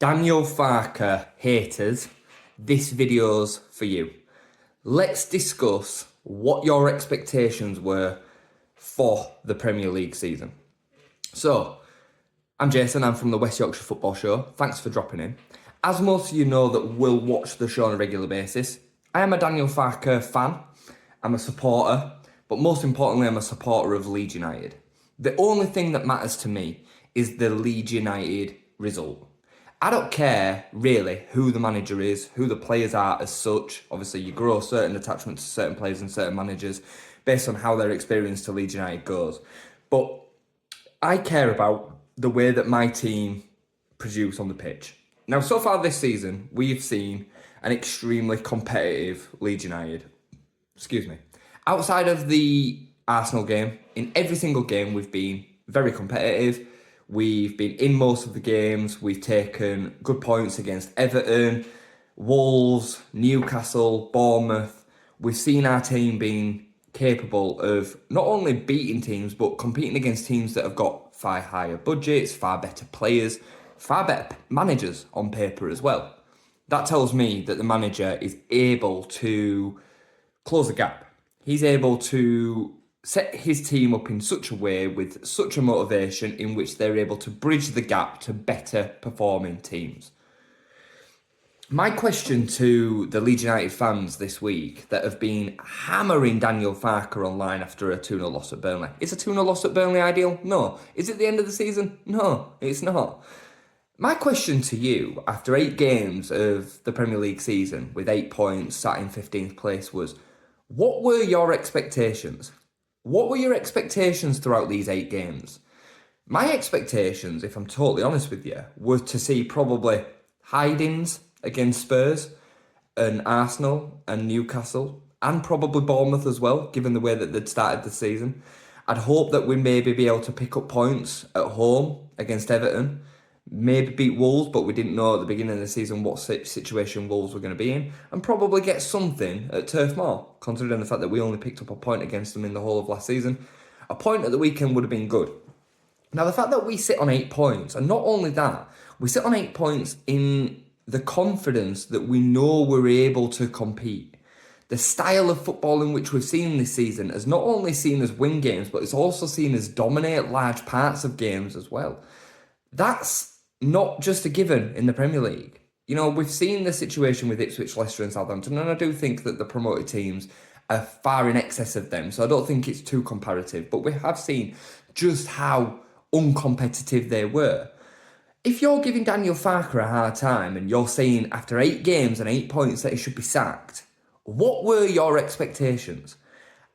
Daniel Farke haters, this video's for you. Let's discuss what your expectations were for the Premier League season. So, I'm Jason, I'm from the West Yorkshire Football Show. Thanks for dropping in. As most of you know that will watch the show on a regular basis, I am a Daniel Farke fan, I'm a supporter, but most importantly, I'm a supporter of Leeds United. The only thing that matters to me is the Leeds United result. I don't care, really, who the manager is, who the players are as such. Obviously, you grow certain attachments to certain players and certain managers based on how their experience to Leeds United goes. But I care about the way that my team produce on the pitch. Now, so far this season, we've seen an extremely competitive Leeds United. Excuse me. Outside of the Arsenal game, in every single game, we've been very competitive. We've been in most of the games. We've taken good points against Everton, Wolves, Newcastle, Bournemouth. We've seen our team being capable of not only beating teams, but competing against teams that have got far higher budgets, far better players, far better managers on paper as well. That tells me that the manager is able to close the gap. He's able to set his team up in such a way with such a motivation in which they're able to bridge the gap to better performing teams. My question to the Leeds United fans this week that have been hammering Daniel Farke online after a 2-0 loss at Burnley. Is a 2-0 loss at Burnley ideal? No. Is it the end of the season? No, it's not. My question to you, after 8 games of the Premier League season, with 8 points, sat in 15th place, was what were your expectations? What were your expectations throughout these 8 games? My expectations, if I'm totally honest with you, were to see probably hidings against Spurs and Arsenal and Newcastle and probably Bournemouth as well, given the way that they'd started the season. I'd hope that we'd maybe be able to pick up points at home against Everton, maybe beat Wolves, but we didn't know at the beginning of the season what situation Wolves were going to be in, and probably get something at Turf Moor, considering the fact that we only picked up a point against them in the whole of last season. A point at the weekend would have been good. Now, the fact that we sit on 8 points, and not only that, we sit on 8 points in the confidence that we know we're able to compete. The style of football in which we've seen this season has not only seen us win games, but it's also seen us dominate large parts of games as well. That's not just a given in the Premier League. You know, we've seen the situation with Ipswich, Leicester and Southampton, and I do think that the promoted teams are far in excess of them, so I don't think it's too comparative, but we have seen just how uncompetitive they were. If you're giving Daniel Farke a hard time and you're saying after 8 games and 8 points that he should be sacked, what were your expectations?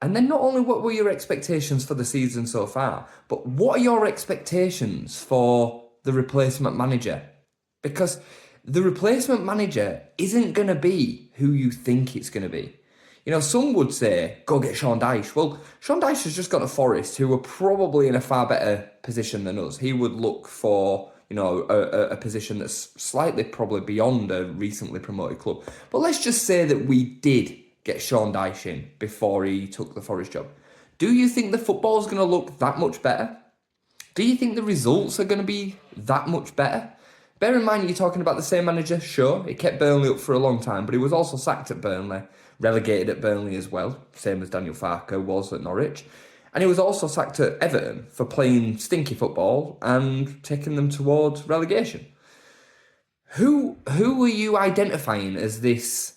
And then not only what were your expectations for the season so far, but what are your expectations for the replacement manager? Because the replacement manager isn't going to be who you think it's going to be. You know, some would say, go get Sean Dyche. Well, Sean Dyche has just got to Forest, who are probably in a far better position than us. He would look for, you know, a position that's slightly probably beyond a recently promoted club. But let's just say that we did get Sean Dyche in before he took the Forest job. Do you think the football's going to look that much better? Do you think the results are going to be that much better? Bear in mind, you're talking about the same manager. Sure, he kept Burnley up for a long time, but he was also sacked at Burnley, relegated at Burnley as well, same as Daniel Farke was at Norwich. And he was also sacked at Everton for playing stinky football and taking them towards relegation. Who are you identifying as this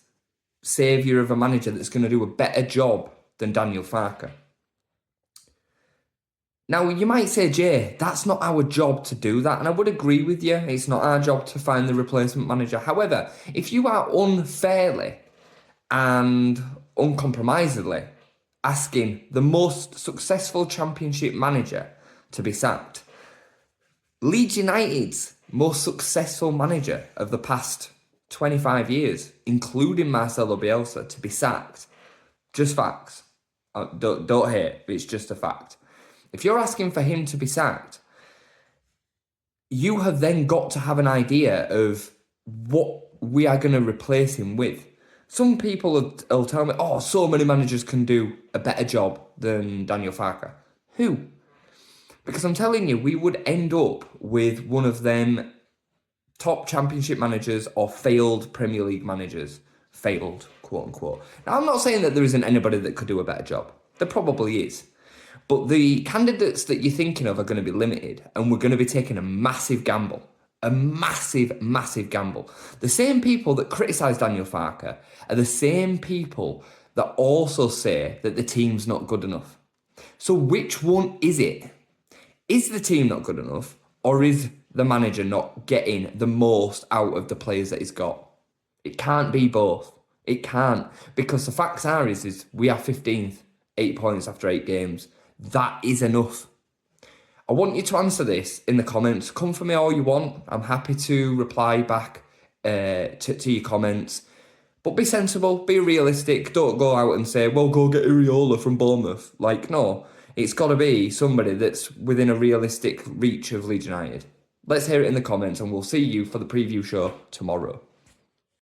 saviour of a manager that's going to do a better job than Daniel Farke? Now, you might say, Jay, that's not our job to do that. And I would agree with you. It's not our job to find the replacement manager. However, if you are unfairly and uncompromisedly asking the most successful Championship manager to be sacked, Leeds United's most successful manager of the past 25 years, including Marcelo Bielsa, to be sacked, just facts. Don't hate, it's just a fact. If you're asking for him to be sacked, you have then got to have an idea of what we are going to replace him with. Some people will tell me, oh, so many managers can do a better job than Daniel Farke. Who? Because I'm telling you, we would end up with one of them top Championship managers or failed Premier League managers. Failed, quote unquote. Now, I'm not saying that there isn't anybody that could do a better job. There probably is. But the candidates that you're thinking of are going to be limited, and we're going to be taking a massive gamble. A massive, massive gamble. The same people that criticise Daniel Farke are the same people that also say that the team's not good enough. So which one is it? Is the team not good enough, or is the manager not getting the most out of the players that he's got? It can't be both. It can't. Because the facts are is we are 15th, 8 points after 8 games. That is enough. I want you to answer this in the comments. Come for me all you want. I'm happy to reply back to your comments. But be sensible, be realistic. Don't go out and say, well, go get Iriola from Bournemouth. Like, no. It's got to be somebody that's within a realistic reach of Leeds United. Let's hear it in the comments, and we'll see you for the preview show tomorrow.